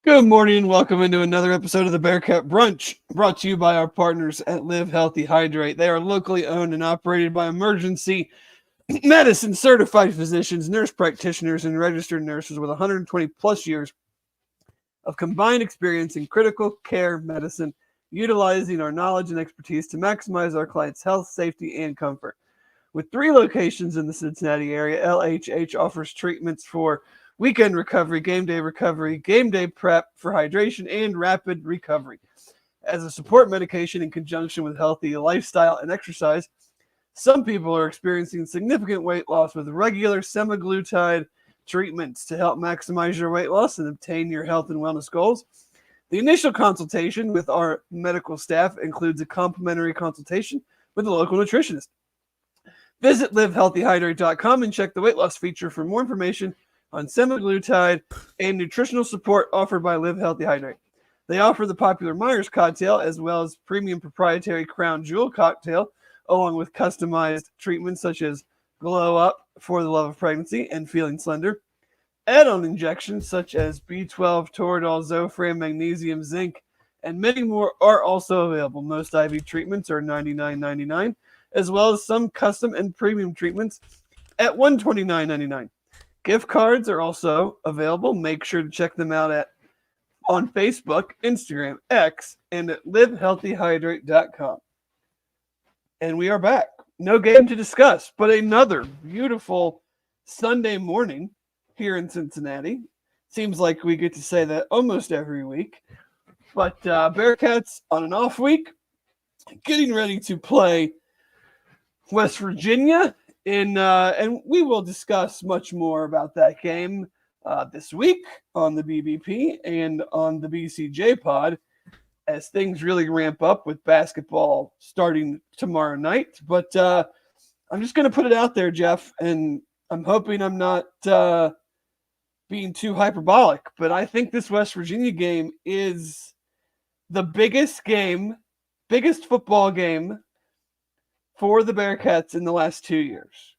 Good morning and welcome into another episode of the Bearcat Brunch, brought to you by our partners at Live Healthy Hydrate. They are locally owned and operated by emergency medicine certified physicians, nurse practitioners, and registered nurses with 120 plus years of combined experience in critical care medicine, utilizing our knowledge and expertise to maximize our clients' health, safety, and comfort. With 3 locations in the Cincinnati area, LHH offers treatments for weekend recovery, game day prep for hydration, and rapid recovery. As a support medication in conjunction with healthy lifestyle and exercise, some people are experiencing significant weight loss with regular semaglutide treatments to help maximize your weight loss and obtain your health and wellness goals. The initial consultation with our medical staff includes a complimentary consultation with a local nutritionist. Visit livehealthyhydrate.com and check the weight loss feature for more information on semaglutide and nutritional support offered by Live Healthy Hydrate. They offer the popular Myers cocktail as well as premium proprietary Crown Jewel cocktail, along with customized treatments such as Glow Up for the love of pregnancy and feeling slender. Add-on injections such as B12, Toradol, Zofran, magnesium, zinc, and many more are also available. Most IV treatments are $99.99, as well as some custom and premium treatments at $129.99. Gift cards are also available. Make sure to check them out on Facebook, Instagram, X, and at livehealthyhydrate.com. And we are back. No game to discuss, but another beautiful Sunday morning here in Cincinnati. Seems like we get to say that almost every week. But Bearcats on an off week, getting ready to play West Virginia. And we will discuss much more about that game this week on the BBP and on the BCJ pod as things really ramp up with basketball starting tomorrow night. But I'm just going to put it out there, Jeff, and I'm hoping I'm not being too hyperbolic, but I think this West Virginia game is the biggest football game for the Bearcats in the last 2 years.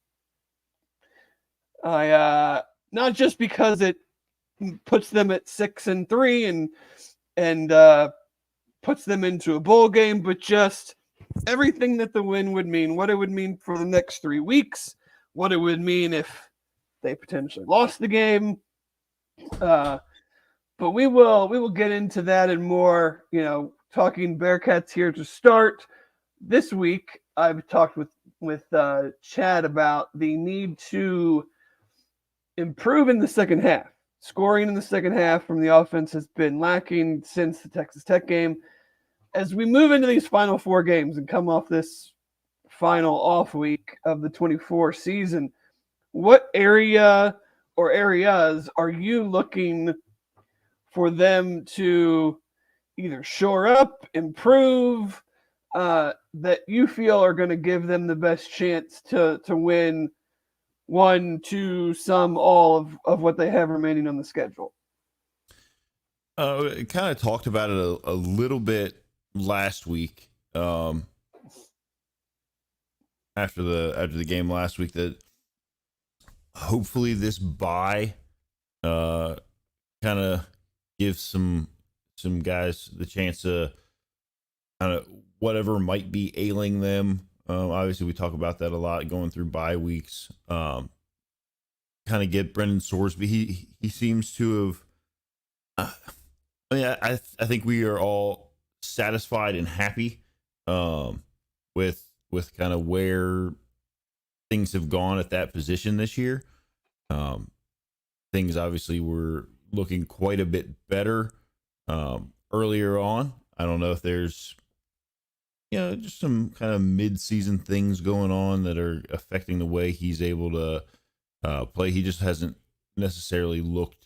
Not just because it puts them at 6-3 and puts them into a bowl game, but just everything that the win would mean, what it would mean for the next 3 weeks, what it would mean if they potentially lost the game. But we will get into that and more. Talking Bearcats here to start this week. I've talked with Chad about the need to improve in the second half. Scoring in the second half from the offense has been lacking since the Texas Tech game. As we move into these final 4 games and come off this final off week of the 24 season, what area or areas are you looking for them to either shore up, improve, that you feel are going to give them the best chance to win 1, 2, some, all of what they have remaining on the schedule? Kind of talked about it a little bit last week. After the game last week, that hopefully this bye kind of gives some guys the chance to kind of whatever might be ailing them. Obviously, we talk about that a lot going through bye weeks. Kind of get Brendan Sorsby. He seems to have. I think we are all satisfied and happy with kind of where things have gone at that position this year. Things obviously were looking quite a bit better earlier on. I don't know if there's just some kind of mid-season things going on that are affecting the way he's able to play. He just hasn't necessarily looked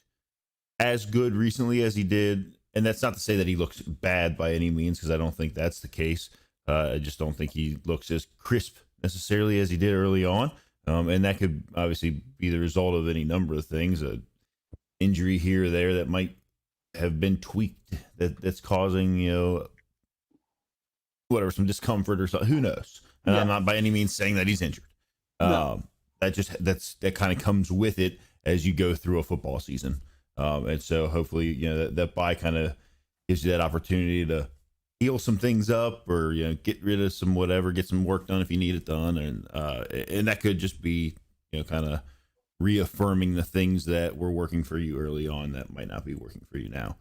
as good recently as he did. And that's not to say that he looks bad by any means, because I don't think that's the case. I just don't think he looks as crisp necessarily as he did early on. And that could obviously be the result of any number of things, an injury here or there that might have been tweaked that's causing, some discomfort or something. Who knows? And yeah. I'm not by any means saying that he's injured. No. That kind of comes with it as you go through a football season. And so hopefully, that bye kind of gives you that opportunity to heal some things up, or get rid of some whatever, get some work done if you need it done, and that could just be kind of reaffirming the things that were working for you early on that might not be working for you now.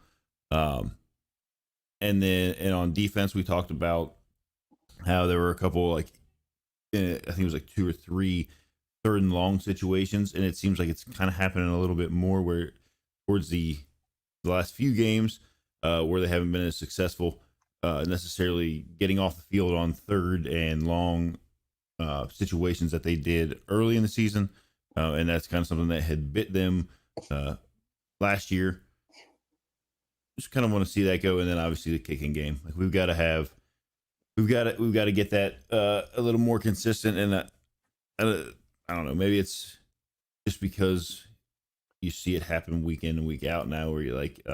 And on defense, we talked about how there were a couple, like, I think it was like 2 or 3 third and long situations, and it seems like it's kind of happening a little bit more where towards the last few games where they haven't been as successful necessarily getting off the field on third and long situations that they did early in the season. And that's kind of something that had bit them last year. Just kind of want to see that go. And then obviously the kicking game. Like, we've got to get that a little more consistent. And I don't know, maybe it's just because you see it happen week in and week out now, where you're like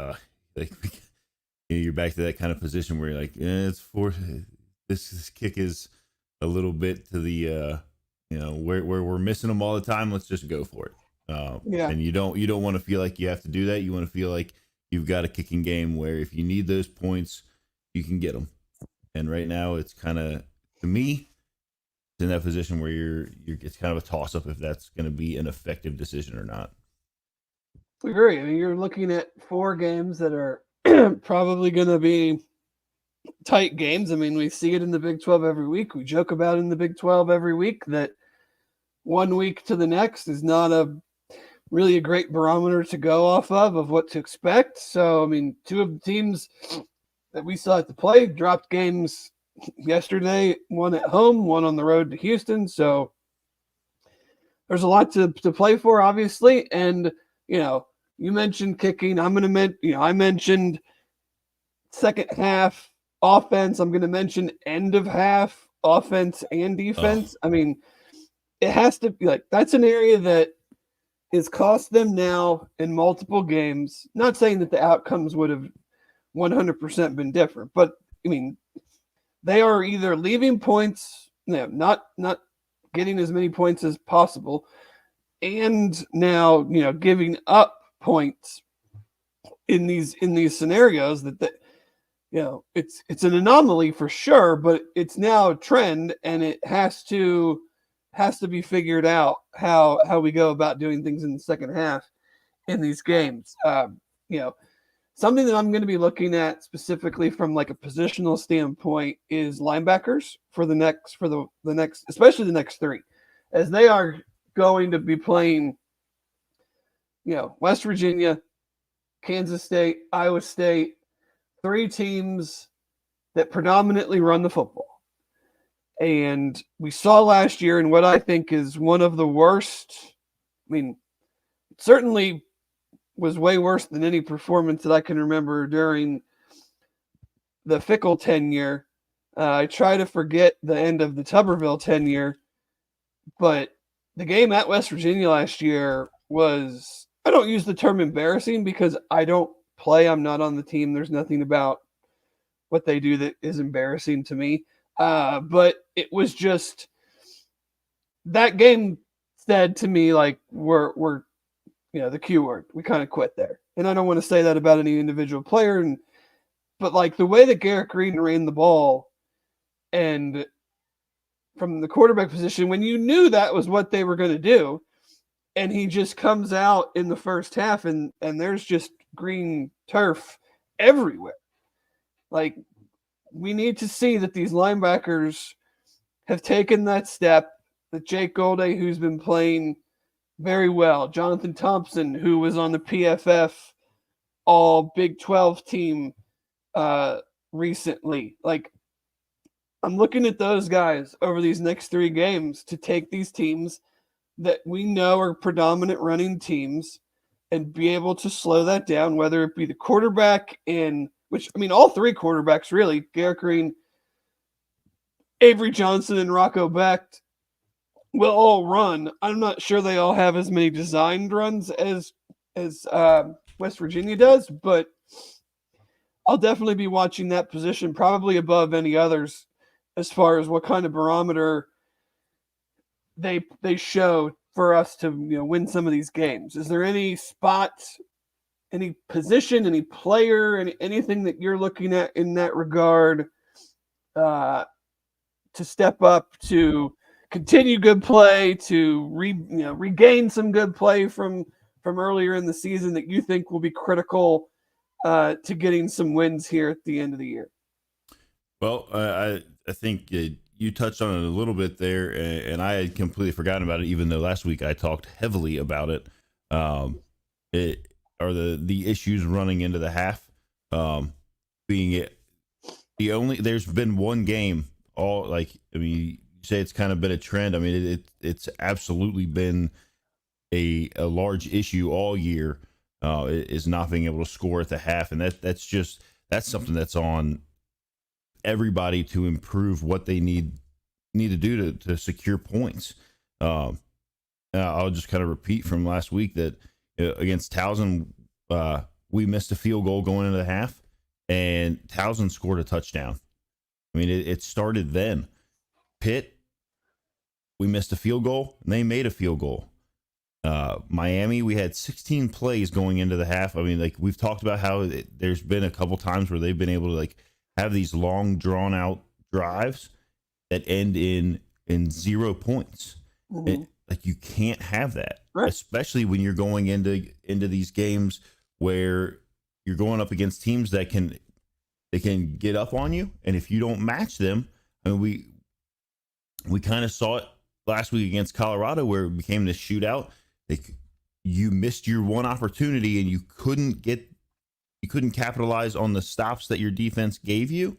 you're back to that kind of position where you're like, it's for this kick is a little bit to the where we're missing them all the time. Let's just go for it. And you don't want to feel like you have to do that. You want to feel like you've got a kicking game where if you need those points, you can get them. And right now, it's kind of, to me, it's in that position where you're it's kind of a toss up if that's going to be an effective decision or not. I agree. I mean, you're looking at 4 games that are probably going to be tight games. I mean, we see it in the Big 12 every week. We joke about it in the Big 12 every week that one week to the next is not really a great barometer to go off of what to expect. So, I mean, 2 of the teams that we saw at the play dropped games yesterday, one at home, one on the road to Houston. So there's a lot to play for, obviously. And, you mentioned kicking. I mentioned second half offense. I'm going to mention end of half offense and defense. I mean, it has to be like, that's an area that is cost them now in multiple games. Not saying that the outcomes would have 100% been different, but I mean, they are either leaving points, not getting as many points as possible, and now giving up points in these scenarios that it's an anomaly for sure, but it's now a trend, and it has to be figured out how we go about doing things in the second half in these games. Something that I'm going to be looking at specifically from like a positional standpoint is linebackers for the next, especially the next 3, as they are going to be playing, West Virginia, Kansas State, Iowa State, 3 teams that predominantly run the football. And we saw last year in what I think is one of the worst, I mean, certainly was way worse than any performance that I can remember during the Fickle tenure. I try to forget the end of the Tuberville tenure, but the game at West Virginia last year was, I don't use the term embarrassing because I don't play. I'm not on the team. There's nothing about what they do that is embarrassing to me. But it was just, that game said to me, like, we're the Q word. We kind of quit there. And I don't want to say that about any individual player. But like the way that Garrett Green ran the ball, and from the quarterback position, when you knew that was what they were going to do, and he just comes out in the first half and there's just green turf everywhere. Like, we need to see that these linebackers have taken that step, that Jake Golday, who's been playing very well, Jonathan Thompson, who was on the PFF all Big 12 team recently. Like, I'm looking at those guys over these next 3 games to take these teams that we know are predominant running teams and be able to slow that down, whether it be the quarterback all 3 quarterbacks, really, Garrett Green, Avery Johnson, and Rocco Becht, will all run. I'm not sure they all have as many designed runs as West Virginia does, but I'll definitely be watching that position probably above any others as far as what kind of barometer they show for us to win some of these games. Is there any spot any position, any player, anything that you're looking at in that regard to step up, to continue good play, to regain some good play from earlier in the season that you think will be critical to getting some wins here at the end of the year? Well, I think you touched on it a little bit there, and I had completely forgotten about it, even though last week I talked heavily about it. It are the issues running into the half, being it there's been one game you say it's kind of been a trend. I mean, it's absolutely been a large issue all year, is not being able to score at the half, and that's something that's on everybody to improve what they need to do to secure points. I'll just kind of repeat from last week that against Towson, we missed a field goal going into the half, and Towson scored a touchdown. I mean, it started then. Pitt, we missed a field goal, and they made a field goal. Miami, we had 16 plays going into the half. I mean, like we've talked about how there's been a couple times where they've been able to like have these long drawn out drives that end in 0 points. Mm-hmm. Like you can't have that, right, especially when you're going into these games where you're going up against teams that can get up on you, and if you don't match them, I mean, we kind of saw it last week against Colorado where it became this shootout. You missed your one opportunity and you couldn't capitalize on the stops that your defense gave you,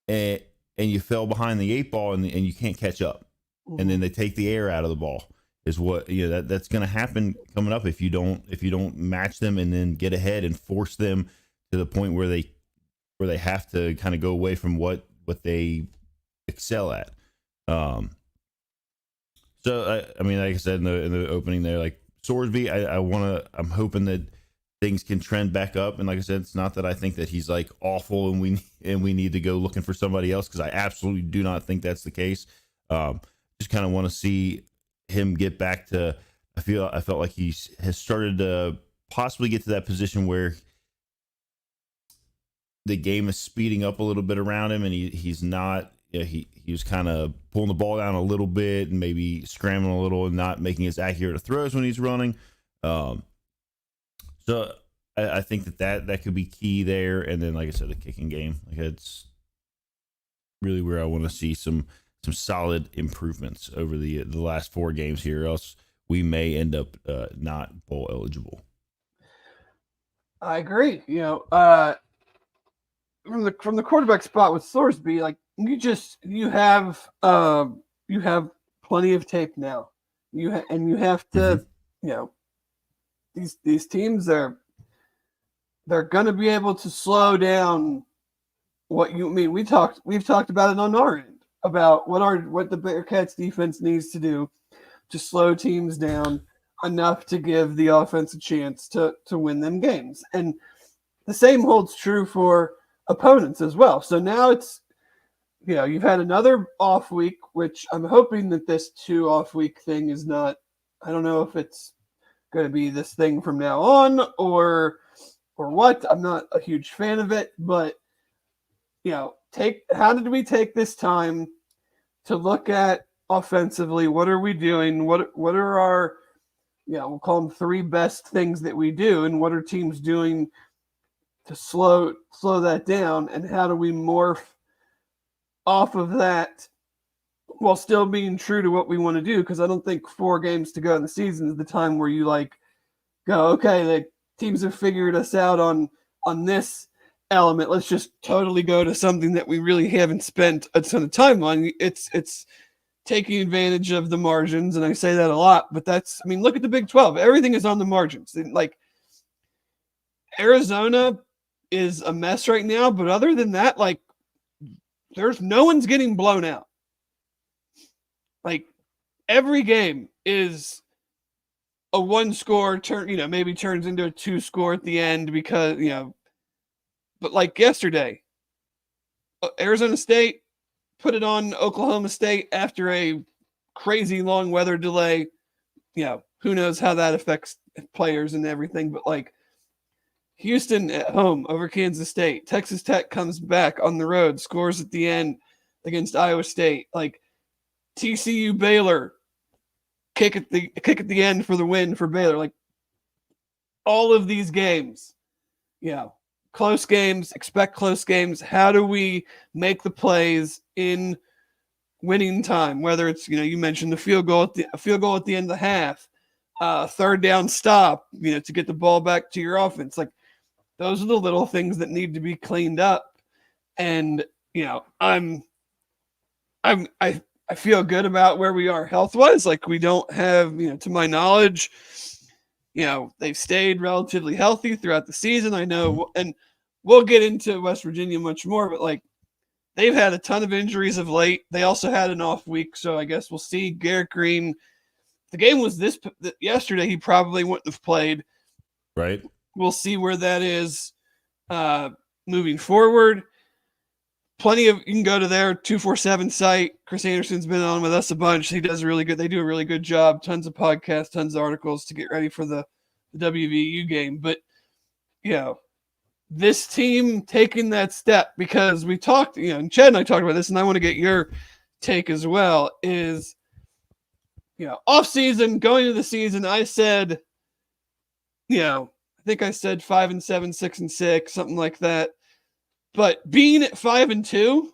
and you fell behind the 8 ball and you can't catch up. Mm-hmm. And then they take the air out of the ball is what that's going to happen coming up if you don't match them and then get ahead and force them to the point where they have to kind of go away from what they excel at. So I mean, like I said in the opening there, like Sorsby, I'm hoping that things can trend back up. And like I said, it's not that I think that he's like awful and we need to go looking for somebody else, because I absolutely do not think that's the case. Just kind of want to see him get back to. I felt like he has started to possibly get to that position where the game is speeding up a little bit around him, and he's not. He was kind of pulling the ball down a little bit and maybe scrambling a little and not making as accurate of throws when he's running. So I think that could be key there. And then, like I said, the kicking game, like it's really where I want to see some solid improvements over the last 4 games here, or else we may end up not bowl eligible. I agree. From the quarterback spot with Sorsby, like you have plenty of tape now. You have to, these teams they're going to be able to slow down what you mean. We've talked about it on our end about what the Bearcats defense needs to do to slow teams down enough to give the offense a chance to win them games. And the same holds true for opponents as well. So now it's, you've had another off week, which I'm hoping that this 2 off week thing is not, I don't know if it's going to be this thing from now on or what. I'm not a huge fan of it, but how did we take this time to look at offensively? What are we doing? What are our, we'll call them 3 best things that we do, and what are teams doing to slow that down, and how do we morph off of that while still being true to what we want to do? Because I don't think 4 games to go in the season is the time where you go, okay, the teams have figured us out on this element. Let's just totally go to something that we really haven't spent a ton of time on. It's taking advantage of the margins, and I say that a lot, but look at the Big 12. Everything is on the margins. Like Arizona is a mess right now, but other than that, there's no one's getting blown out. Like every game is a 1-score turn, maybe turns into a 2-score at the end because, but like yesterday, Arizona State put it on Oklahoma State after a crazy long weather delay. Who knows how that affects players and everything, but like Houston at home over Kansas State, Texas Tech comes back on the road, scores at the end against Iowa State, like TCU Baylor, kick at the end for the win for Baylor, like all of these games, close games, expect close games. How do we make the plays in winning time? Whether it's, you mentioned the field goal at the end of the half, third down stop, to get the ball back to your offense. Like those are the little things that need to be cleaned up. And, I feel good about where we are health-wise. Like we don't have, to my knowledge, they've stayed relatively healthy throughout the season. I know, and we'll get into West Virginia much more, but like they've had a ton of injuries of late. They also had an off week, so I guess we'll see. Garrett Green, the game was yesterday. He probably wouldn't have played. Right. We'll see where that is moving forward. You can go to their 247 site. Chris Anderson's been on with us a bunch. He does really good. They do a really good job. Tons of podcasts, tons of articles to get ready for the WVU game. But, this team taking that step, because we talked, and Chad and I talked about this, and I want to get your take as well, is, off season, going into the season, I said, I think I said 5-7, 6-6, something like that. But being at 5-2,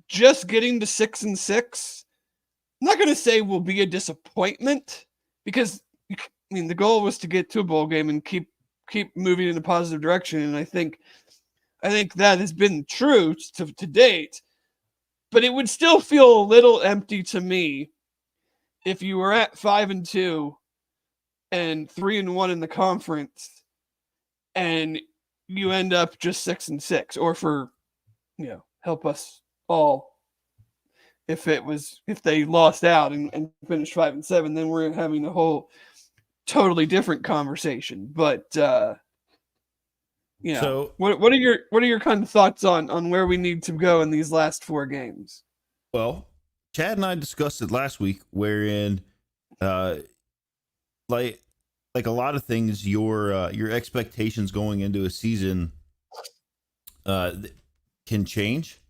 just getting to 6-6, I'm not going to say will be a disappointment, because the goal was to get to a bowl game and keep moving in a positive direction, and I think that has been true to date. But it would still feel a little empty to me if you were at 5-2 and 3-1 in the conference, and you end up just 6-6, or for, help us all. If they lost out and finished 5-7, then we're having a whole totally different conversation. But, so what are your kind of thoughts on where we need to go in these last 4 games? Well, Chad and I discussed it last week, wherein, like a lot of things, your expectations going into a season can change.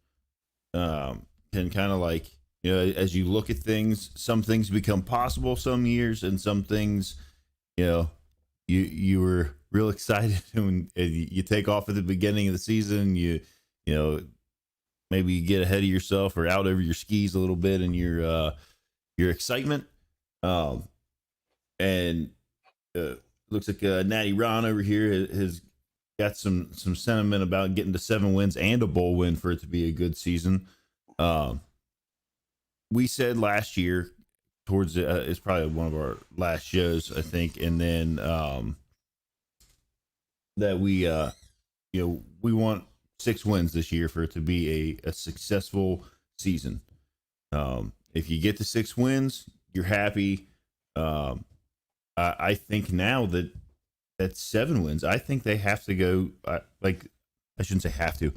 Can kind of like, as you look at things, some things become possible some years, and some things, you were real excited when you take off at the beginning of the season. Maybe you get ahead of yourself or out over your skis a little bit in your excitement. And looks like Natty Ron over here has got some sentiment about getting to 7 wins and a bowl win for it to be a good season. We said last year towards it's probably one of our last shows, I think, and then that we want 6 wins this year for it to be a successful season. If you get to 6 wins, you're happy. I think now that that's 7 wins, I think they have to go. I shouldn't say have to.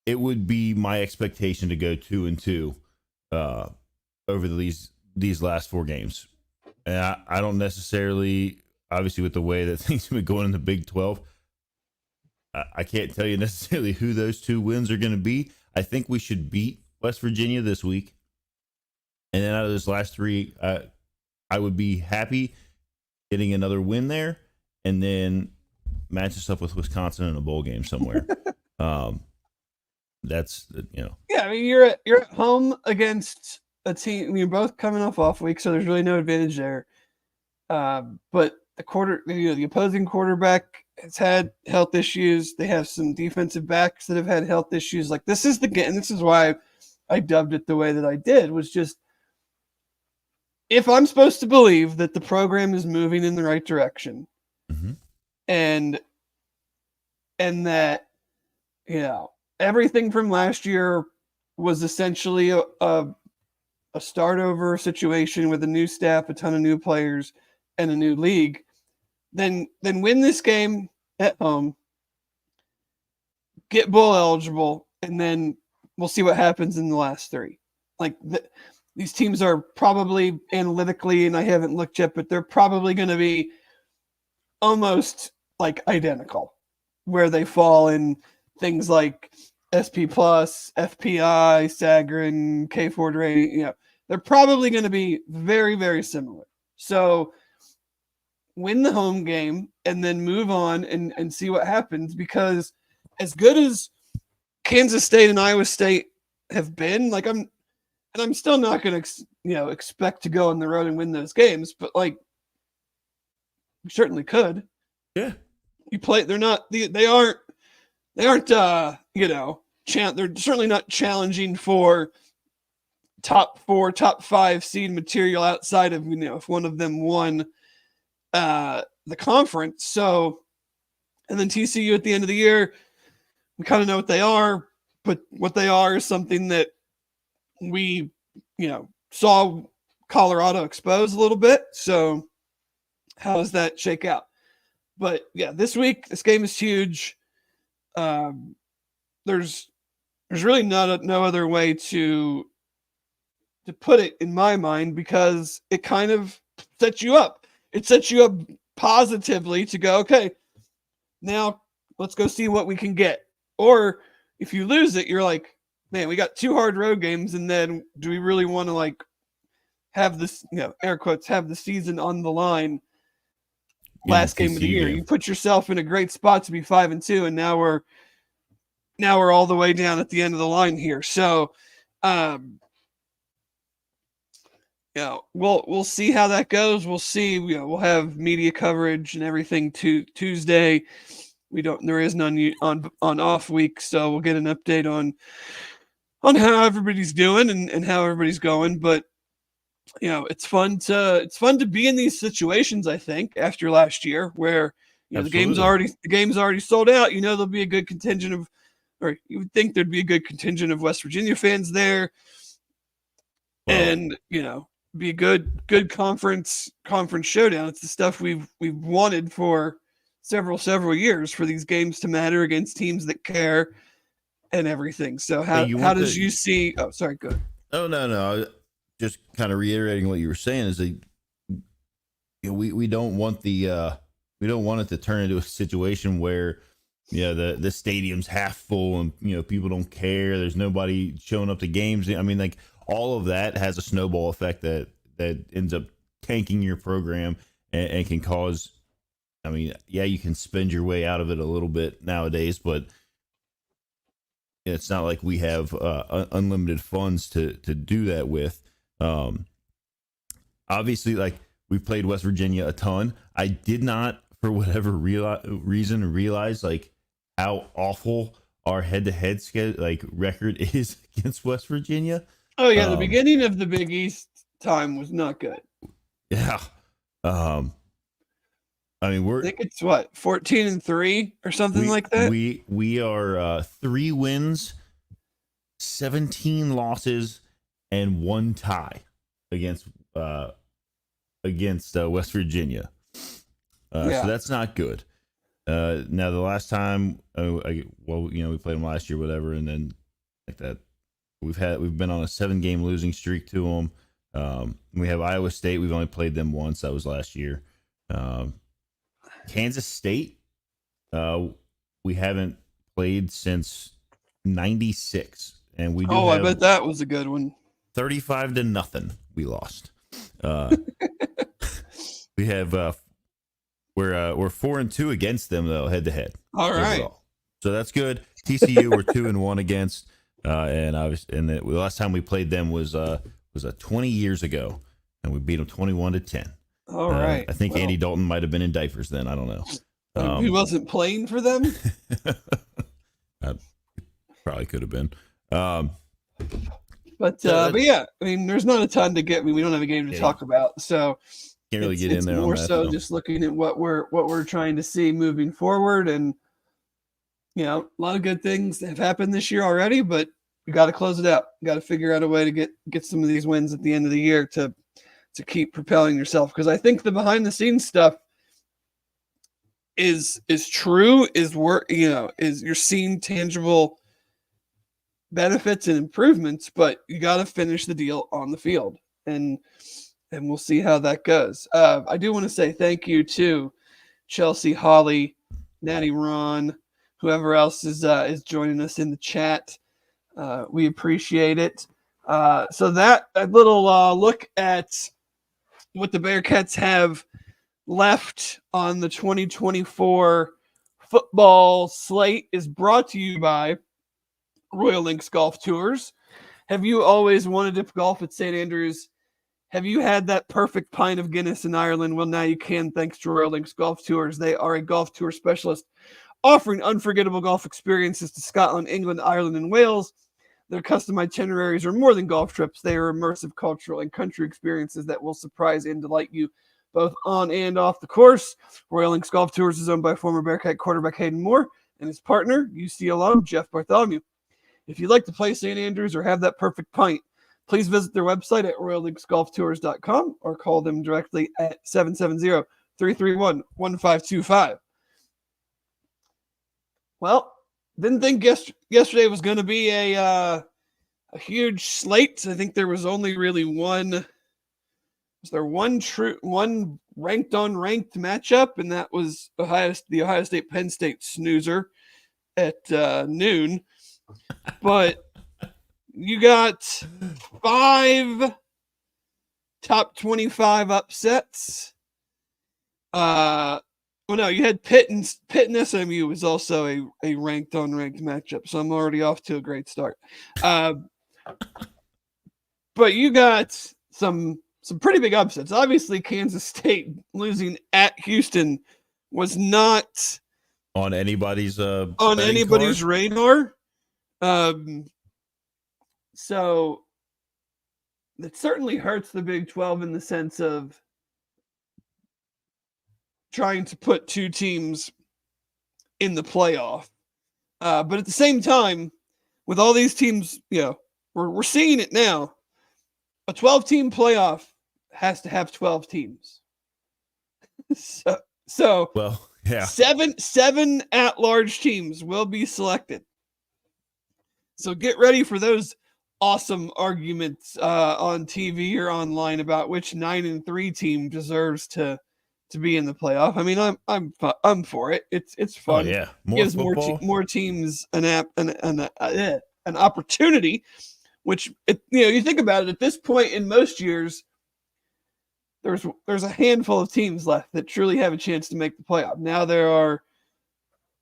It would be my expectation to go 2-2 over these last 4 games, and I don't necessarily, obviously, with the way that things have been going in the Big 12, I can't tell you necessarily who those 2 wins are going to be. I think we should beat West Virginia this week, and then out of those last 3, I would be happy getting another win there, and then match us up with Wisconsin in a bowl game somewhere. That's Yeah, I mean, you're at home against a team. You're both coming off week, so there's really no advantage there. But the opposing quarterback has had health issues. They have some defensive backs that have had health issues. Like, this is the game. This is why I dubbed it the way that I did, was just, if I'm supposed to believe that the program is moving in the right direction, mm-hmm. and that, everything from last year was essentially a start over situation with a new staff, a ton of new players, and a new league, then win this game at home, get bowl eligible, and then we'll see what happens in the last 3. Like, these teams are probably analytically, and I haven't looked yet, but they're probably going to be almost like identical where they fall in things like SP plus, FPI, Sagarin, K4 rating. You know, they're probably going to be very, very similar. So win the home game and then move on and see what happens, because as good as Kansas State and Iowa State have been, like I'm still not going to expect to go on the road and win those games, but like you certainly could. Yeah. You play, they aren't they're certainly not challenging for top 4, top 5 seed material outside of, if one of them won the conference. So, and then TCU at the end of the year, we kind of know what they are, but what they are is something that we, saw Colorado expose a little bit. So how does that shake out? But yeah, this week, this game is huge. There's really no other way to put it in my mind, because it kind of sets you up. It sets you up positively to go, okay, now let's go see what we can get. Or if you lose it, you're like, man, we got 2 hard road games, and then do we really want to like have this, air quotes, have the season on the line last game of the year? You put yourself in a great spot to be 5-2, and now we're all the way down at the end of the line here. So, we'll see how that goes. We'll see. We'll have media coverage and everything Tuesday. There is none on off week, so we'll get an update on how everybody's doing and how everybody's going. But it's fun to be in these situations, I think, after last year where the game's already sold out. There'll be a good contingent of, or you would think there'd be a good contingent of West Virginia fans there. Well, and be a good conference showdown. It's the stuff we've wanted for several years, for these games to matter against teams that care and everything. So how does you see? Oh, sorry, go ahead. Oh, no. Just kind of reiterating what you were saying is that we don't want we don't want it to turn into a situation where the stadium's half full and people don't care. There's nobody showing up to games. I mean, like, all of that has a snowball effect that ends up tanking your program and can cause. I mean, yeah, you can spend your way out of it a little bit nowadays, but it's not like we have unlimited funds to do that with. Obviously, like, we played West Virginia a ton. I did not, for whatever reason, realize like how awful our head-to-head record is against West Virginia. Oh yeah, the beginning of the Big East time was not good. Yeah. I mean, I think it's 14-3 or something like that. We are 3 wins, 17 losses, and 1 tie against West Virginia. So that's not good. Now the last time, we played them last year, whatever, and then like that, we've been on a 7-game losing streak to them. We have Iowa State. We've only played them once. That was last year. Kansas State, we haven't played since '96, and we do. Oh, I bet that was a good one. 35-0, we lost. We have we're 4-2 against them though, head to head. All right, so that's good. TCU we're 2-1 against, and the last time we played them was 20 years ago, and we beat them 21-10. All right. I think Andy Dalton might have been in diapers then. I don't know. He wasn't playing for them. Probably could have been. But yeah, I mean, there's not a ton to get. I mean, we don't have a game to talk about, so can't really get in there. More so just looking at what we're trying to see moving forward, and a lot of good things have happened this year already, but we got to close it out. Got to figure out a way to get some of these wins at the end of the year to keep propelling yourself, because I think the behind the scenes stuff is true, is you're seeing tangible benefits and improvements, but you got to finish the deal on the field, and we'll see how that goes. I do want to say thank you to Chelsea, Holly, Natty, Ron, whoever else is joining us in the chat. We appreciate it. So that a little look at what the Bearcats have left on the 2024 football slate is brought to you by Royal Links Golf Tours. Have you always wanted to golf at St. Andrews? Have you had that perfect pint of Guinness in Ireland? Well, now you can thanks to Royal Links Golf Tours. They are a golf tour specialist offering unforgettable golf experiences to Scotland, England, Ireland, and Wales. Their custom itineraries are more than golf trips. They are immersive cultural and country experiences that will surprise and delight you both on and off the course. Royal Links Golf Tours is owned by former Bearcat quarterback Hayden Moore and his partner, UC alum Jeff Bartholomew. If you'd like to play St. Andrews or have that perfect pint, please visit their website at royallinksgolftours.com or call them directly at 770-331-1525. Well, didn't think yesterday was going to be a huge slate. I think there was only really one. Was there one ranked on ranked matchup, and that was the Ohio State Penn State snoozer at noon. But you got 5 top 25 upsets. Well, no, you had Pitt and SMU was also a ranked on ranked matchup, so I'm already off to a great start. But you got some pretty big upsets. Obviously, Kansas State losing at Houston was not on anybody's radar. So it certainly hurts the Big 12 in the sense of trying to put two teams in the playoff. But at the same time, with all these teams, we're seeing it now. A 12-team playoff has to have 12 teams. So well, yeah. Seven at-large teams will be selected. So get ready for those awesome arguments on TV or online about which 9-3 team deserves to be in the playoff. I mean, I'm for it. It's fun. Oh, yeah, gives more teams an opportunity. Which you think about it, at this point in most years, there's a handful of teams left that truly have a chance to make the playoff. Now there are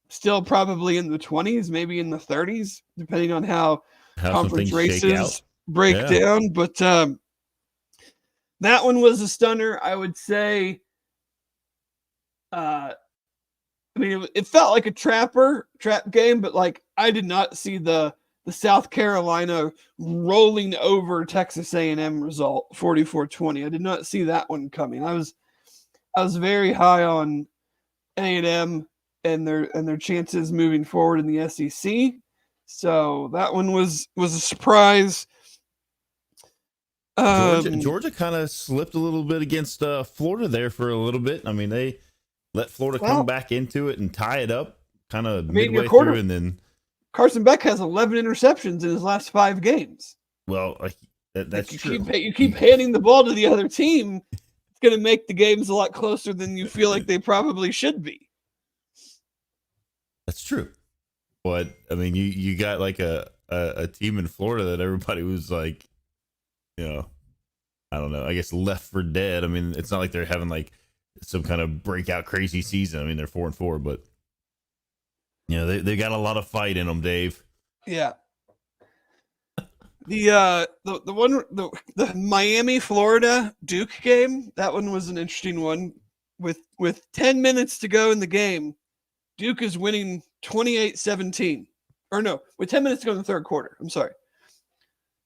still probably in the 20s, maybe in the 30s, depending on how conference races break down. But that one was a stunner, I would say. I mean, it felt like a trap game, but like I did not see the South Carolina rolling over Texas A&M result 44-20. I did not see that one coming. I was very high on A&M and their chances moving forward in the SEC. So that one was a surprise. Georgia kind of slipped a little bit against Florida there for a little bit. I mean, they let Florida come back into it and tie it up kind of midway through, and then Carson Beck has 11 interceptions in his last 5 games. Well, that's true. You keep handing the ball to the other team, it's going to make the games a lot closer than you feel like they probably should be. That's true. But, I mean, you got like a team in Florida that everybody was like, I don't know, I guess left for dead. I mean, it's not like they're having like some kind of breakout crazy season. I mean, they're 4-4, but they got a lot of fight in them, Dave. Yeah. The Miami Florida Duke game, that one was an interesting one. With 10 minutes to go in the game, Duke is winning 28-17. Or no, with 10 minutes to go in the third quarter. I'm sorry.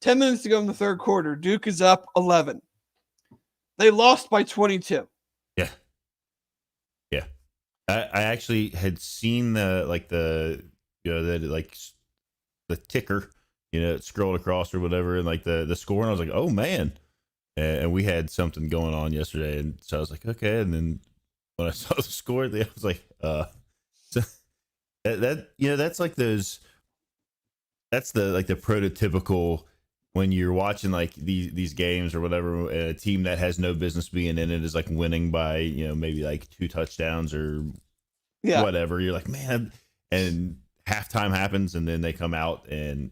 10 minutes to go in the third quarter. Duke is up 11. They lost by 22. Yeah. Yeah. I actually had seen the ticker, it scrolled across or whatever, and like the score, and I was like, oh man. And we had something going on yesterday, and so I was like, okay. And then when I saw the score, I was like, so that's like those that's the like the prototypical when you're watching like these games or whatever, a team that has no business being in it is like winning by, maybe like 2 touchdowns or Yeah. whatever. You're like, man, and halftime happens and then they come out and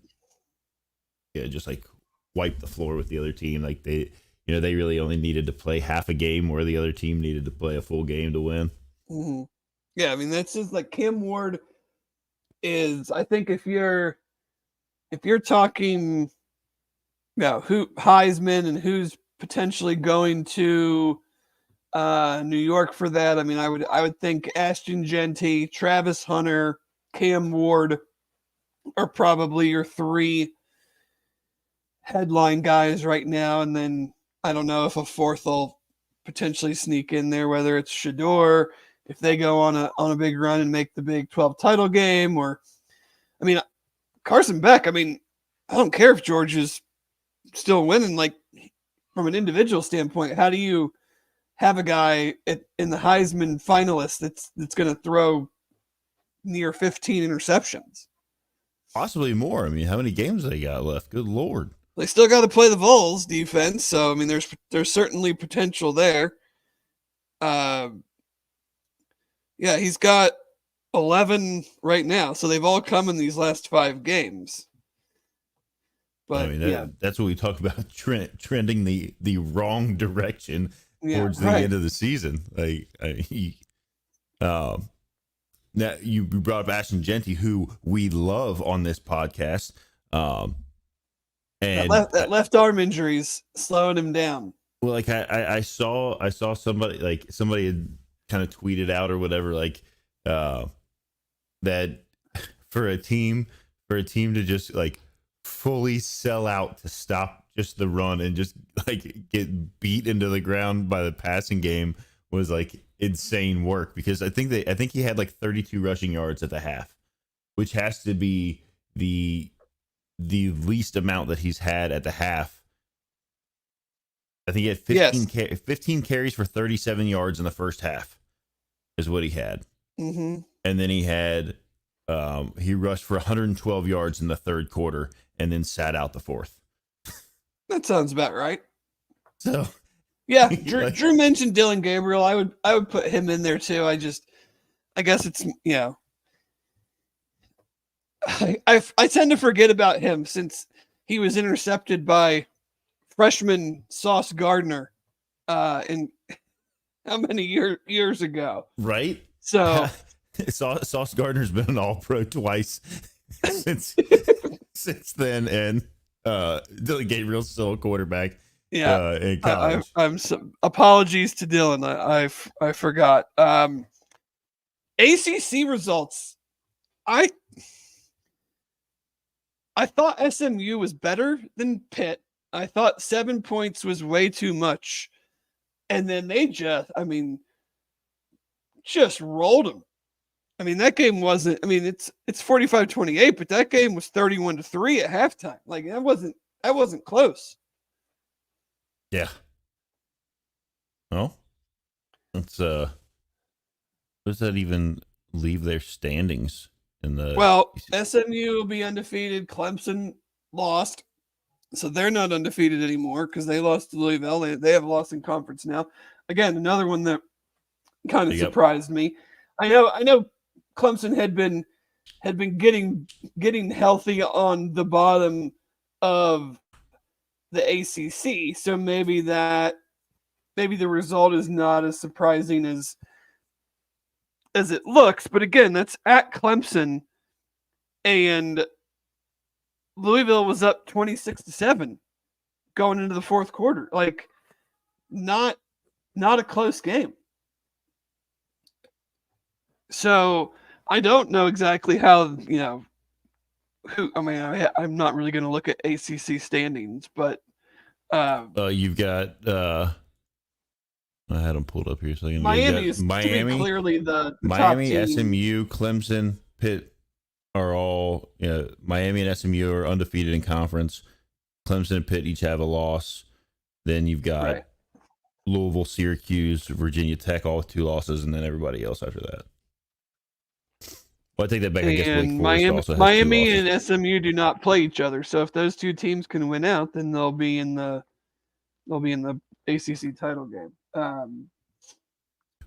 just like wipe the floor with the other team. Like they really only needed to play half a game where the other team needed to play a full game to win. Mm-hmm. Yeah, I mean that's just like Cam Ward is. I think if you're talking, who Heisman and who's potentially going to New York for that. I mean, I would think Ashton Genty, Travis Hunter, Cam Ward are probably your three headline guys right now, and then I don't know if a fourth will potentially sneak in there, whether it's Shador, if they go on a big run and make the Big 12 title game, or I mean Carson Beck. I mean, I don't care if George is still winning. Like from an individual standpoint, how do you have a guy in the Heisman finalist that's going to throw near 15 interceptions? Possibly more. I mean, how many games they got left? Good Lord. They still got to play the Vols defense, so I mean, there's certainly potential there. Yeah, he's got 11 right now, so they've all come in these last 5 games. But I mean, that's what we talk about trending the wrong direction towards the end of the season. Now you brought up Ashton Genty, who we love on this podcast. And that left arm injury's slowing him down. Well, like I saw somebody had kind of tweeted out or whatever, like that for a team to just like fully sell out to stop just the run and just like get beat into the ground by the passing game was like insane work, because I think he had like 32 rushing yards at the half, which has to be the least amount that he's had at the half. I think he had 15 carries for 37 yards in the first half is what he had. Mm-hmm. And then he had he rushed for 112 yards in the third quarter and then sat out the fourth. That sounds about right. So yeah, Drew mentioned Dylan Gabriel. I would put him in there too. I guess it's I tend to forget about him since he was intercepted by freshman Sauce Gardner in how many years ago? Right. So Sauce Gardner's been an All-Pro twice since then, and Dylan Gabriel's still a quarterback. Yeah, in college. I'm apologies to Dylan. I forgot. ACC results. I thought SMU was better than Pitt. I thought 7 points was way too much, and then they just rolled them. I mean, that game wasn't. I mean, it's 45-28, but that game was 31-3 at halftime. Like that wasn't close. Yeah. Well, it's what does that even leave their standings in the? Well, SMU will be undefeated. Clemson lost, so they're not undefeated anymore because they lost to Louisville. They have lost in conference now. Again, another one that kind of surprised me. I know Clemson had been getting healthy on the bottom of the ACC, so maybe the result is not as surprising as it looks. But again, that's at Clemson, and Louisville was up 26-7 going into the fourth quarter. Like, not a close game. So I don't know exactly how, who. I mean, I'm not really going to look at ACC standings, but you've got. I had them pulled up here. So Miami is clearly the Miami, top team. SMU, Clemson, Pitt are all. Miami and SMU are undefeated in conference. Clemson and Pitt each have a loss. Then you've got Louisville, Syracuse, Virginia Tech, all with 2 losses, and then everybody else after that. Well, I take that back. I guess Wake And Forest also has 2 Miami losses. and SMU do not play each other. So if those two teams can win out, then they'll be in the ACC title game. Well,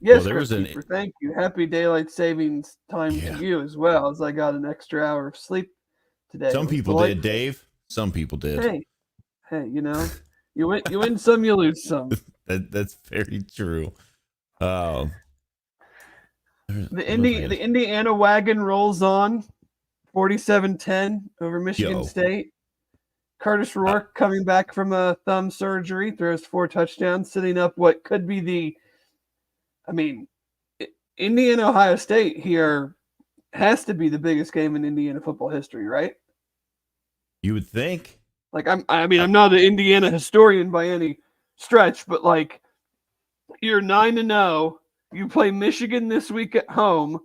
Yes, there was Crypt an Keeper, thank you. Happy daylight savings time to yeah. you as well, as I got an extra hour of sleep today. It Some was people did, delightful. Dave. Some people did. Hey, you win some, you lose some. That's very true. Um, The Indiana wagon rolls on 47-10 over Michigan Yo, State. Curtis I, Rourke coming back from a thumb surgery, throws 4 touchdowns, setting up what could be Indiana Ohio State here has to be the biggest game in Indiana football history, right? you would think. Like I'm I, not an Indiana historian by any stretch, but like you're 9-0, you play Michigan this week at home,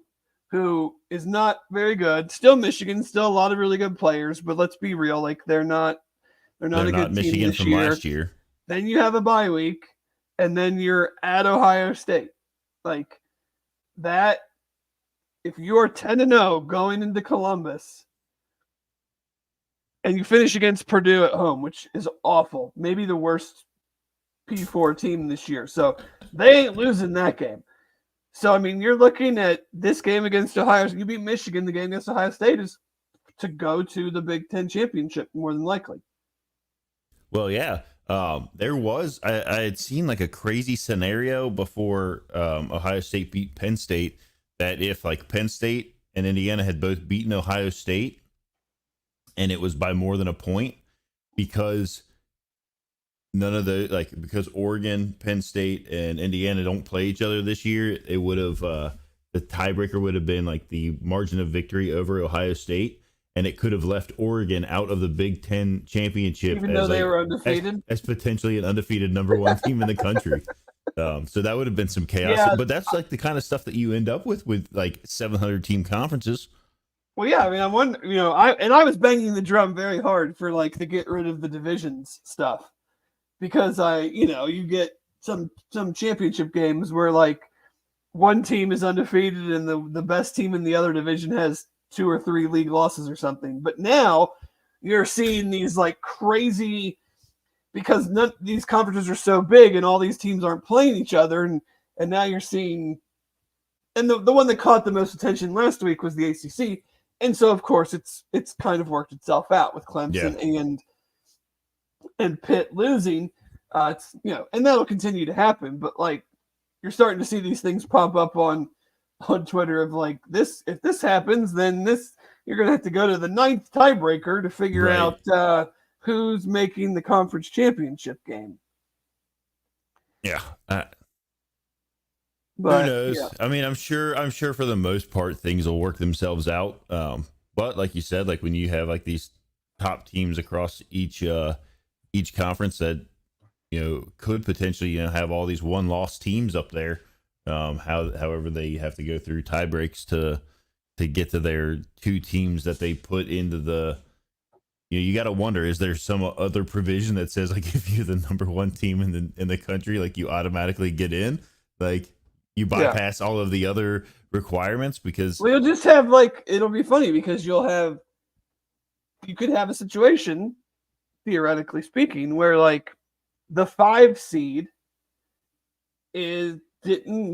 who is not very good. Still Michigan, still a lot of really good players, but let's be real, like they're not they're a not good team Michigan this from year. last year. Then you have a bye week, and then you're at Ohio State. Like that, if you're 10-0 going into Columbus, and you finish against Purdue at home, which is awful, maybe the worst P4 team this year. So they ain't losing that game. So I mean, you're looking at this game against Ohio. You beat Michigan. The game against Ohio State is to go to the Big Ten championship more than likely. Well, yeah. There was I had seen like a crazy scenario before Ohio State beat Penn State that if like Penn State and Indiana had both beaten Ohio State and it was by more than a point because none of the because Oregon, Penn State, and Indiana don't play each other this year, it would have the tiebreaker would have been like the margin of victory over Ohio State, and it could have left Oregon out of the Big Ten championship, Even though they were undefeated, as potentially an undefeated #1 team in the country. So that would have been some chaos. Yeah. But that's like the kind of stuff that you end up with like 700 team conferences. Well, yeah, I mean, I'm wondering, I was banging the drum very hard for like to get rid of the divisions stuff because you get some championship games where like one team is undefeated and the best team in the other division has 2 or 3 league losses or something. But now you're seeing these like crazy because these conferences are so big and all these teams aren't playing each other, and now you're seeing, and the one that caught the most attention last week was the ACC. And so, of course, it's kind of worked itself out with Clemson and Pitt losing. And that'll continue to happen. But like, you're starting to see these things pop up on Twitter of like this. If this happens, then you're going to have to go to the 9th tiebreaker to figure out who's making the conference championship game. Yeah. But, who knows? yeah. I mean, I'm sure for the most part things will work themselves out. But like you said, like when you have like these top teams across each conference that could potentially have all these 1-loss teams up there. However they have to go through tie breaks to get to their 2 teams that they put into the. You got to wonder: is there some other provision that says like if you're the #1 team in the country, like you automatically get in, like you bypass all of the other requirements because you'll just have it'll be funny because you could have a situation, theoretically speaking, where like the 5 seed didn't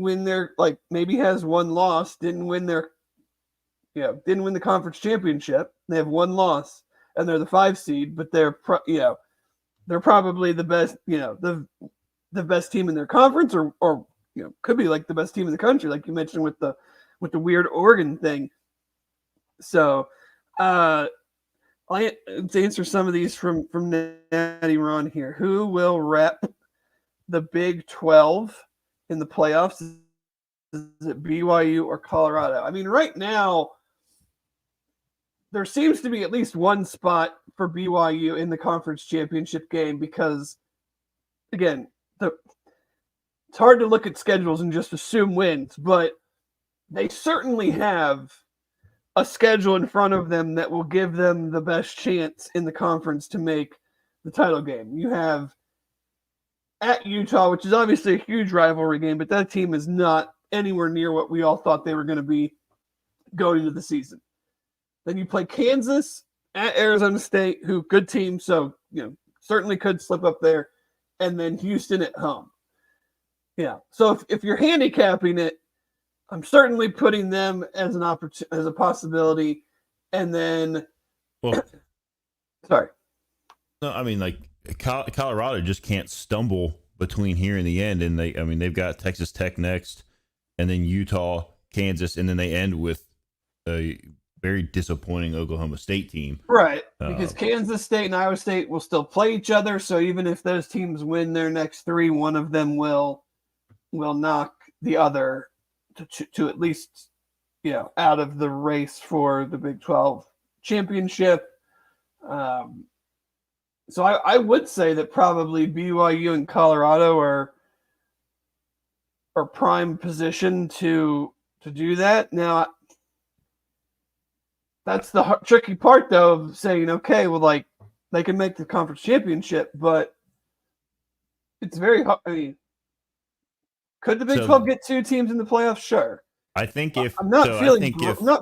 win their maybe has 1 loss, didn't win the conference championship. They have 1 loss and they're the 5 seed, but they're probably the best, the best team in their conference or could be like the best team in the country, like you mentioned with the weird Oregon thing. So, I'll answer some of these from Natty Ron here. Who will rep the Big 12 in the playoffs? Is it BYU or Colorado? I mean, right now, there seems to be at least one spot for BYU in the conference championship game because, again, it's hard to look at schedules and just assume wins, but they certainly have a schedule in front of them that will give them the best chance in the conference to make the title game. You have at Utah, which is obviously a huge rivalry game, but that team is not anywhere near what we all thought they were going to be going into the season. Then you play Kansas at Arizona State, who good team, so certainly could slip up there, and then Houston at home. Yeah. So if you're handicapping it, I'm certainly putting them as an as a possibility, and then sorry. No, I mean, like Colorado just can't stumble between here and the end, and they've got Texas Tech next, and then Utah, Kansas, and then they end with a very disappointing Oklahoma State team. Right, because Kansas State and Iowa State will still play each other, so even if those teams win their next three, one of them will knock the other to at least out of the race for the Big 12 championship. So I would say that probably BYU and Colorado are prime position to do that. Now, that's the tricky part, though, of saying, okay, well, like, they can make the conference championship, but it's very hard. I mean, could the Big 12 get two teams in the playoffs? Sure. I think I'm not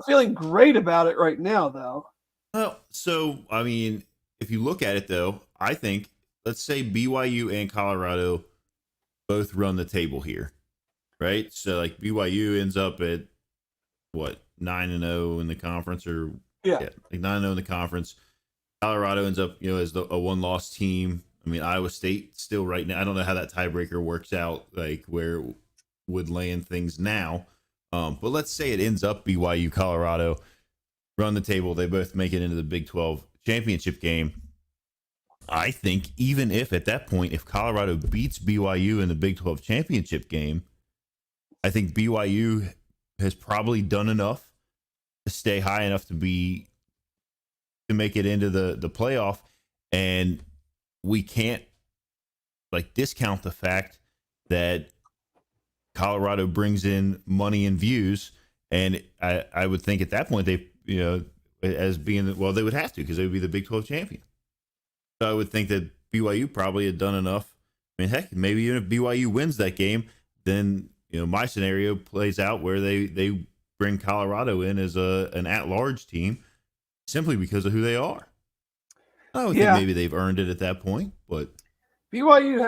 feeling great about it right now, though. Well, so I mean, if you look at it, though, I think, let's say BYU and Colorado both run the table here, right? So, like, BYU ends up at, what, 9-0 in the conference, or like 9-0 in the conference. Colorado ends up, as a one-loss team. I mean, Iowa State still right now, I don't know how that tiebreaker works out, like where it would land things now. But let's say it ends up BYU, Colorado, run the table. They both make it into the Big 12 championship game. I think even if at that point, if Colorado beats BYU in the Big 12 championship game, I think BYU has probably done enough to stay high enough to make it into the playoff. And we can't discount the fact that Colorado brings in money and views. And I would think at that point they, as being, they would have to, because they would be the Big 12 champion. So I would think that BYU probably had done enough. I mean, heck, maybe even if BYU wins that game, then, my scenario plays out where they bring Colorado in as an at-large team simply because of who they are. I would think maybe they've earned it at that point, but BYU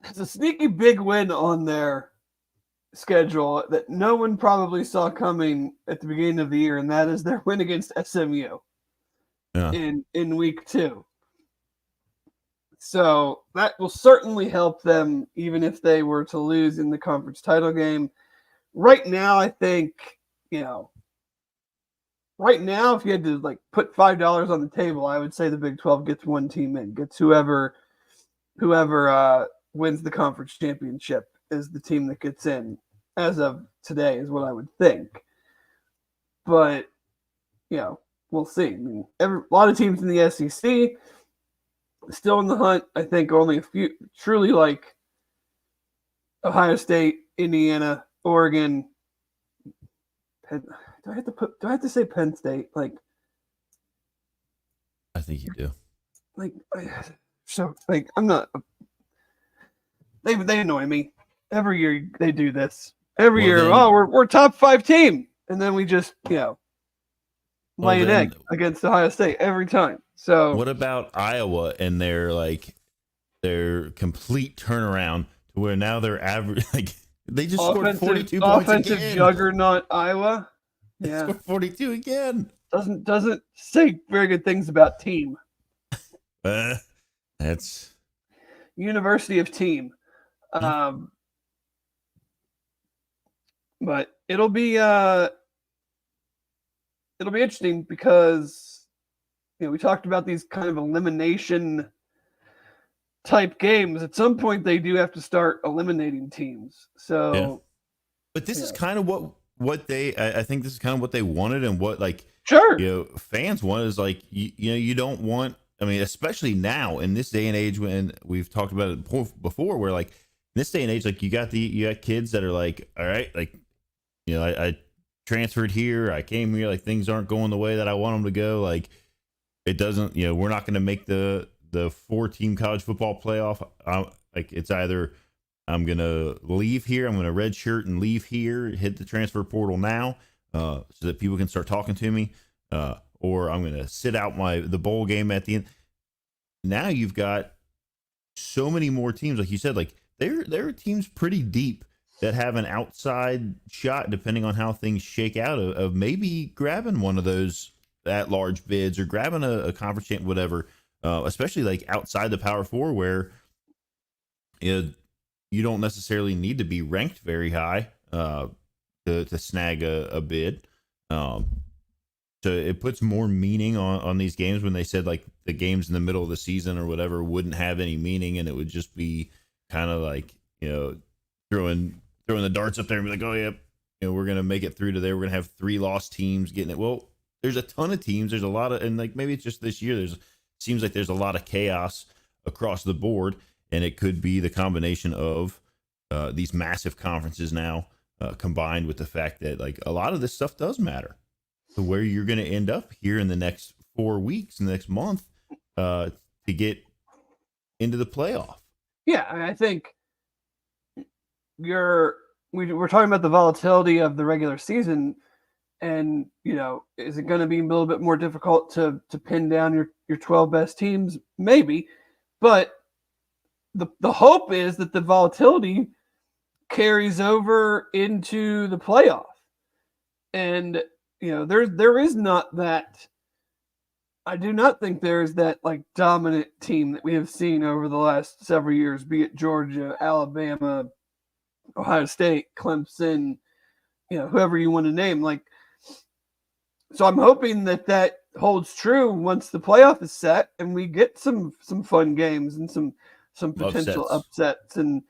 has a sneaky big win on their schedule that no one probably saw coming at the beginning of the year, and that is their win against SMU in week 2. So that will certainly help them, even if they were to lose in the conference title game. Right now, I think, right now, if you had to put $5 on the table, I would say the Big 12 gets one team in, gets whoever wins the conference championship is the team that gets in. As of today, is what I would think. But we'll see. I mean, a lot of teams in the SEC still in the hunt. I think only a few truly, like Ohio State, Indiana, Oregon. Do I have to say Penn State? I think you do. I'm not. They annoy me. Every year they do this. Every year, we're top 5 team, and then we just lay an egg against Ohio State every time. So what about Iowa and their complete turnaround to where now they're average? They just scored 42 points again. Offensive juggernaut Iowa. Yeah, scored 42 again. Doesn't say very good things about team. That's University of Team. But it'll be interesting because we talked about these kind of elimination type games. At some point, they do have to start eliminating teams. So, but this is kind of what they. I think this is kind of what they wanted, and what fans want is you don't want. I mean, especially now in this day and age, when we've talked about it before, where in this day and age, you got kids that are all right, I transferred here, I came here, things aren't going the way that I want them to go. It doesn't, we're not going to make the 4-team college football playoff. It's either I'm gonna leave here. I'm gonna redshirt and leave here. Hit the transfer portal now, so that people can start talking to me. Or I'm gonna sit out the bowl game at the end. Now you've got so many more teams, like you said. Like there are teams pretty deep that have an outside shot, depending on how things shake out, of maybe grabbing one of those at large bids or grabbing a conference champ, whatever. Especially like outside the Power Four, where you don't necessarily need to be ranked very high to snag a bid. So it puts more meaning on these games when they said like the games in the middle of the season or whatever wouldn't have any meaning, and it would just be kind of like, throwing the darts up there and be like, oh yeah, we're gonna make it through to there. We're gonna have 3 lost teams getting it. Well, there's a ton of teams. There's a lot of, and like maybe it's just this year. Seems like there's a lot of chaos across the board, and it could be the combination of these massive conferences now combined with the fact that like a lot of this stuff does matter to where you're going to end up here in the next 4 weeks, in the next month, to get into the playoff. Yeah, I think we're talking about the volatility of the regular season, and is it going to be a little bit more difficult to pin down your 12 best teams? Maybe, but the hope is that the volatility carries over into the playoff, and there is not that. I do not think there's that like dominant team that we have seen over the last several years, be it Georgia, Alabama, Ohio State, Clemson, whoever you want to name. Like, so I'm hoping that holds true once the playoff is set and we get some fun games and some potential upsets and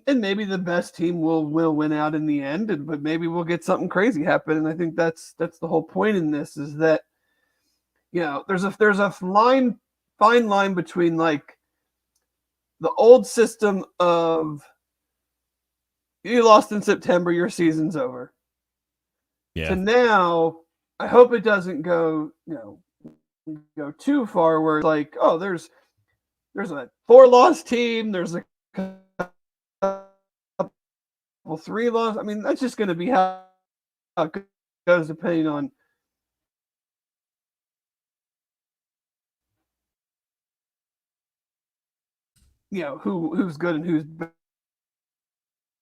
maybe the best team will win out in the end, but maybe we'll get something crazy happen. And I think that's the whole point in this, is that there's a fine line between like the old system of you lost in September, your season's over. Yeah. To now, I hope it doesn't go too far where it's like, oh, there's a 4-loss team, there's a 3 loss. I mean, that's just going to be how it goes depending on who's good and who's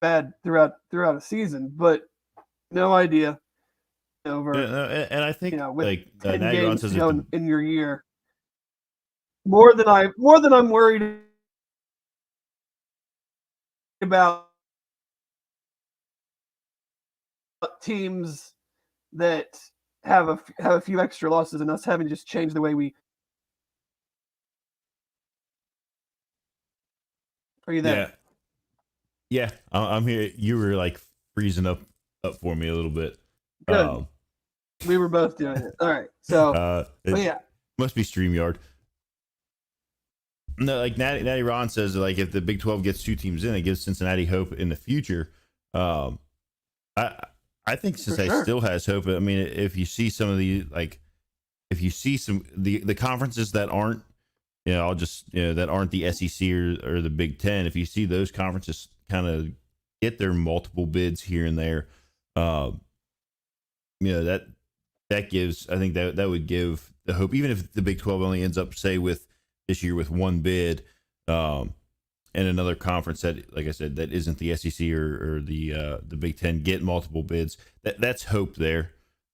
bad throughout a season. But no idea over. And I think with like 10 now games to go in your year, more than I'm worried about teams that have a few extra losses and us having to just change the way we. Are you there? Yeah, I'm here. You were like freezing up for me a little bit. Good. We were both doing it. All right. So, yeah. Must be StreamYard. No, like Natty Ron says, like if the Big 12 gets 2 teams in, it gives Cincinnati hope in the future. I think Cincinnati still has hope. I mean, if you see some of the if you see some the conferences that aren't, that aren't the SEC or the Big Ten, if you see those conferences kind of get their multiple bids here and there, that gives, I think that would give the hope, even if the Big 12 only ends up, say, with this year with 1 bid, and another conference that, like I said, that isn't the SEC or the Big Ten get multiple bids. That's hope there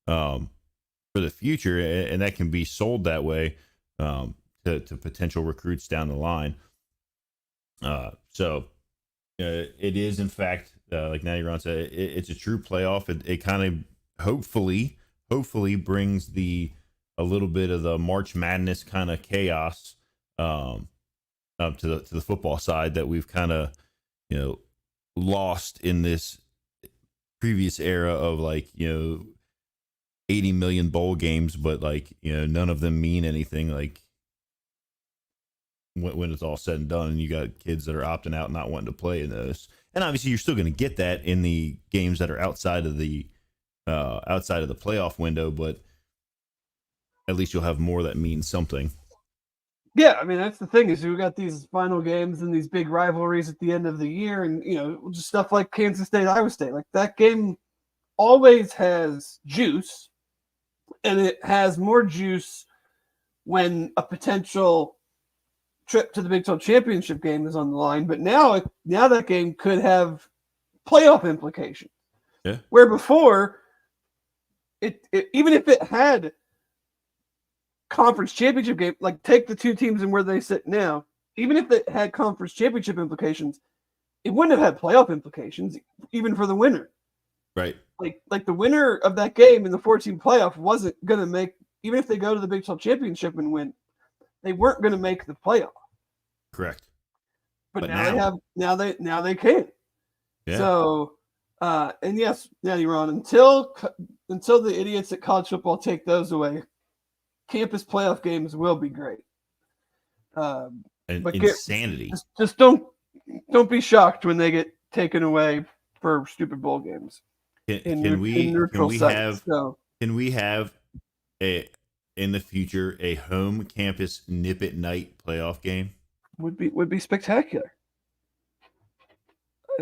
for the future, and that can be sold that way to potential recruits down the line. So it is, in fact, like Natty Ron said, it's a true playoff. It kind of hopefully brings a little bit of the March Madness kind of chaos to the football side that we've kind of lost in this previous era of 80 million bowl games, but none of them mean anything when it's all said and done, and you got kids that are opting out and not wanting to play in those. And obviously you're still going to get that in the games that are outside of the playoff window, but at least you'll have more that means something. Yeah, I mean that's the thing is we got these final games and these big rivalries at the end of the year, and just stuff like Kansas State, Iowa State. Like that game always has juice, and it has more juice when a potential trip to the Big 12 championship game is on the line. But now that game could have playoff implications. Yeah. Where before, it even if it had conference championship game, like take the two teams and where they sit now, even if it had conference championship implications, it wouldn't have had playoff implications, even for the winner. Right. Like the winner of that game in the 14 playoff wasn't going to make, even if they go to the Big 12 championship and win, they weren't going to make the playoff. Correct. But now they can. Yeah. So, and yes, yeah, you're on. Until the idiots at college football take those away, campus playoff games will be great. But insanity. Just don't be shocked when they get taken away for stupid bowl games. Can we have in the future a home campus nip at night playoff game? Would be spectacular.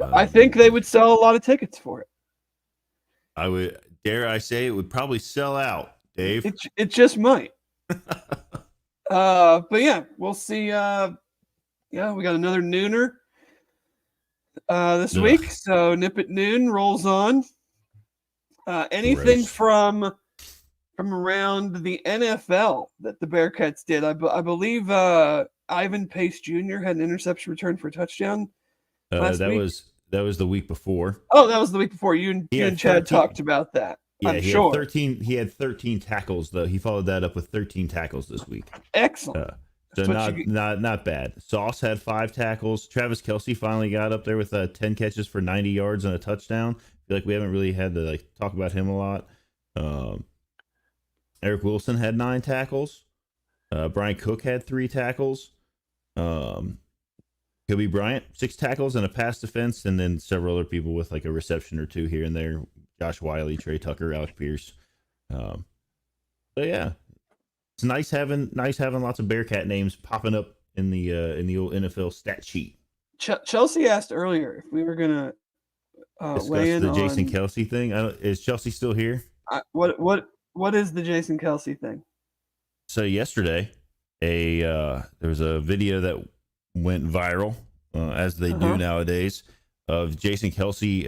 I think they would sell a lot of tickets for it. Dare I say it would probably sell out, Dave. It just might. But yeah, we'll see. We got another nooner this week. So Nip at Noon rolls on. Anything from around the NFL that the Bearcats did? I believe Ivan Pace Jr. had an interception return for a touchdown. That was the week before. Oh, that was the week before. You and Chad talked about that. Yeah, he had 13 tackles though. He followed that up with 13 tackles this week. Excellent. So not bad. Sauce had 5 tackles. Travis Kelce finally got up there with 10 catches for 90 yards and a touchdown. I feel like we haven't really had to talk about him a lot. Eric Wilson had 9 tackles. Brian Cook had 3 tackles. Kobe Bryant 6 tackles and a pass defense, and then several other people with a reception or 2 here and there. Josh Wiley, Trey Tucker, Alec Pierce. So yeah, it's nice having lots of Bearcat names popping up in the old NFL stat sheet. Chelsea asked earlier if we were gonna discuss the Jason Kelce thing. Is Chelsea still here? What is the Jason Kelce thing? So yesterday, there was a video that went viral, as they do nowadays, of Jason Kelce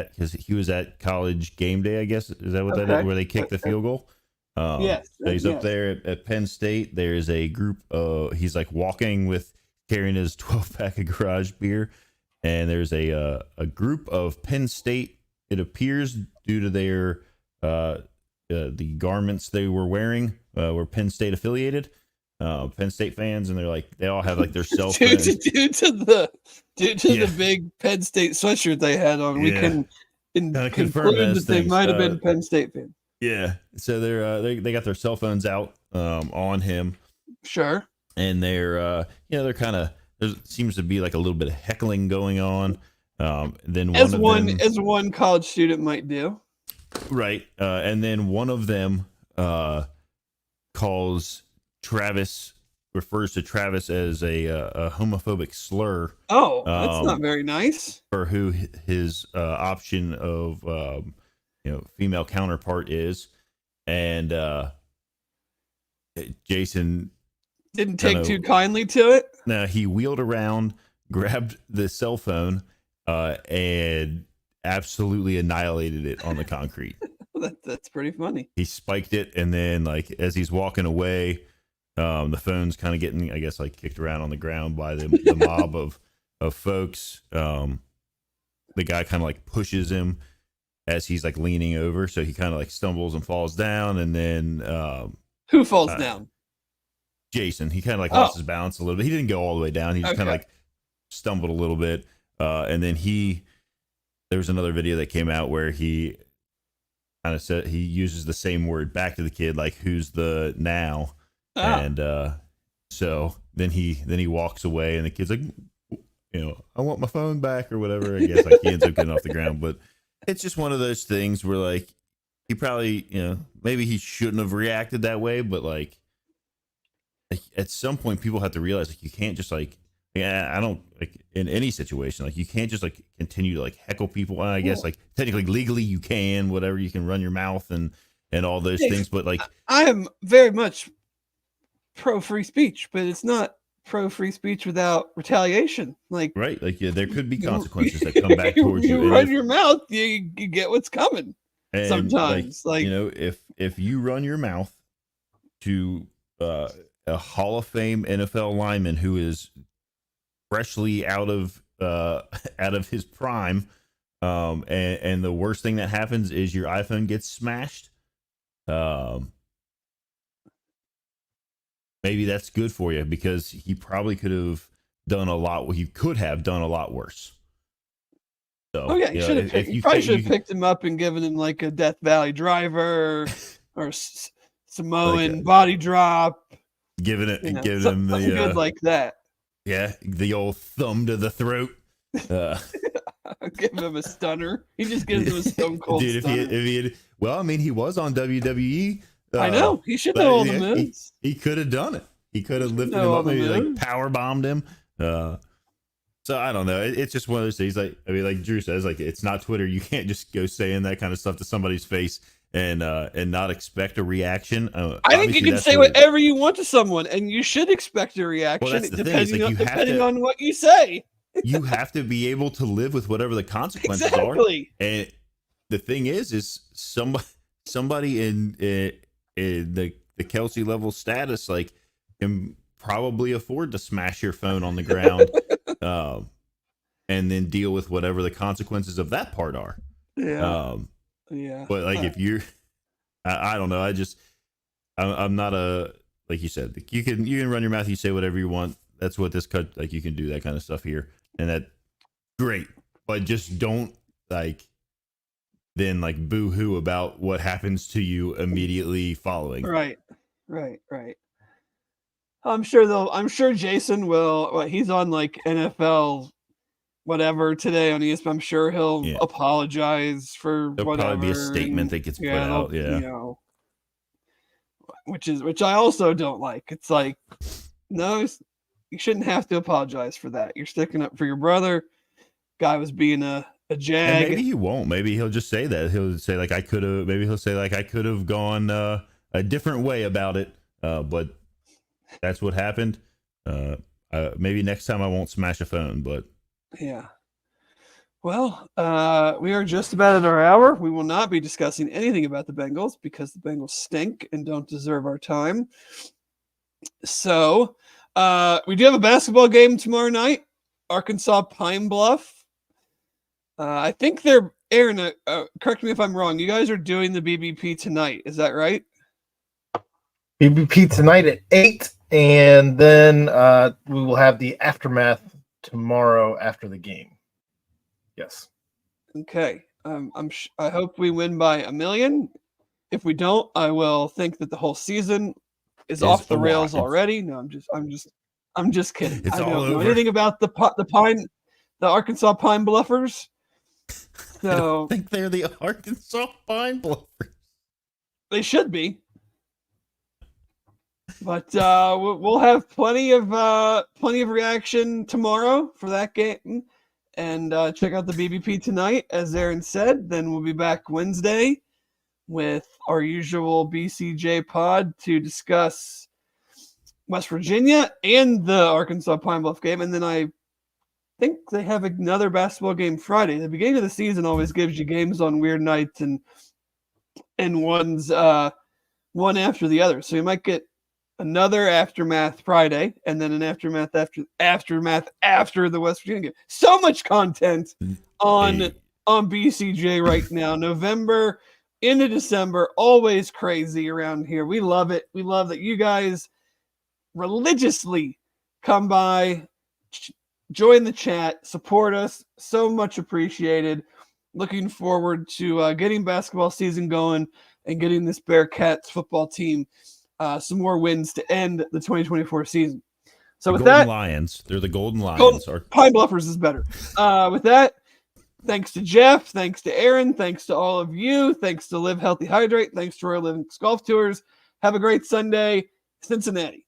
because he was at College Game Day, I guess. Is that what that is, where they kicked the field goal? Yes. So he's up there at Penn State. There's a group. He's walking carrying his 12-pack of garage beer, and there's a group of Penn State. It appears due to their the garments they were wearing were Penn State affiliated. Penn State fans, and they all have their cell phones. due to the big Penn State sweatshirt they had on, we can conclude that they might have been Penn State fans. Yeah, so they got their cell phones out on him. Sure. And they're kind of, there seems to be a little bit of heckling going on. Then as one college student might do. Right, and then one of them refers to Travis as a homophobic slur. Oh, that's not very nice. For who his option of female counterpart is, and Jason didn't take too kindly to it. No, he wheeled around, grabbed the cell phone, and absolutely annihilated it on the concrete. That's pretty funny. He spiked it, and then as he's walking away, the phone's kind of getting, I guess, kicked around on the ground by the mob of folks. The guy kind of pushes him as he's leaning over, so he kind of stumbles and falls down, and then who falls down? Jason. He kind of lost his balance a little bit. He didn't go all the way down. He just kind of stumbled a little bit, and then there was another video that came out where he kind of said he uses the same word back to the kid, who's the now. And so then he walks away, and the kid's I want my phone back or whatever. I guess he ends up getting off the ground, but it's just one of those things where he probably maybe he shouldn't have reacted that way, but like, at some point people have to realize like you can't just like I don't like in any situation like you can't just like continue to like heckle people. I guess like technically legally you can whatever you can run your mouth and all those things, but like I am very much pro free speech, but it's not pro free speech without retaliation. Like right, like yeah, there could be you, consequences that come back towards you, you and run your mouth, you get what's coming. and Sometimes, like you know, if you run your mouth to a Hall of Fame NFL lineman who is freshly out of his prime, and the worst thing that happens is your iPhone gets smashed. Maybe that's good for you because he probably could have done a lot. He could have done a lot worse. So, oh yeah, you should have. You probably should have picked him up and given him like a Death Valley driver or Samoan like body drop. Giving him the good like that. Yeah, the old thumb to the throat. Give him a stunner. He just gives him a stone cold dude. Stunner. If he had, well, I mean, he was on WWE. I know he should know all the moves. He could have done it. He could have lifted him up, maybe like power bombed him. So I don't know. It's just one of those things. Like I mean, like Drew says, like it's not Twitter. You can't just go saying that kind of stuff to somebody's face and not expect a reaction. I think you can say whatever you want to someone, and you should expect a reaction. Well, that's the thing. Like, depending on what you say. You have to be able to live with whatever the consequences are. And the thing is somebody in the Kelce level status like can probably afford to smash your phone on the ground, and then deal with whatever the consequences of that part are. Yeah. Yeah. But like if you're, I don't know. I'm not like you said. You can run your mouth. You say whatever you want. That's what this cut. Like you can do that kind of stuff here. And that great, but just don't like then like boo-hoo about what happens to you immediately following. Right. I'm sure Jason will. He's on like NFL whatever today on ESPN. I'm sure he'll apologize for There'll whatever. Probably be a statement that gets put out. Yeah. You know, which I also don't like. It's like, no, you shouldn't have to apologize for that. You're sticking up for your brother. Guy was being a jag. And maybe he won't. Maybe he'll just say that. He'll say like I could have. Maybe he'll say like I could have gone a different way about it. But that's what happened. Maybe next time I won't smash a phone. But yeah. Well, we are just about at our hour. We will not be discussing anything about the Bengals because the Bengals stink and don't deserve our time. So. We do have a basketball game tomorrow night. Arkansas Pine Bluff. I think they're Aaron. Correct me if I'm wrong. You guys are doing the BBP tonight. Is that right? BBP tonight at 8, and then we will have the aftermath tomorrow after the game. Yes. Okay. I hope we win by 1 million. If we don't, I will think that the whole season is off the rails already. No, I'm just kidding. It's I don't all know over. anything about the Arkansas Pine Bluffers. So I don't think they're the Arkansas Pine Bluffers. They should be. But we'll have plenty of reaction tomorrow for that game, and check out the BBP tonight, as Aaron said. Then we'll be back Wednesday with our usual BCJ pod to discuss West Virginia and the Arkansas Pine Bluff game. And then I think they have another basketball game Friday. The beginning of the season always gives you games on weird nights and one's one after the other. So you might get another aftermath Friday and then an aftermath after the West Virginia game. So much content on BCJ right now. November into December, always crazy around here. We love it. We love that you guys religiously come by, join the chat, support us. So much appreciated. Looking forward to getting basketball season going and getting this Bearcats football team some more wins to end the 2024 season. So with Golden that, Lions. They're the Golden Lions. Pine Bluffers is better. With that, thanks to Jeff, thanks to Aaron, thanks to all of you, thanks to Live Healthy Hydrate, thanks to Royal Links Golf Tours. Have a great Sunday, Cincinnati.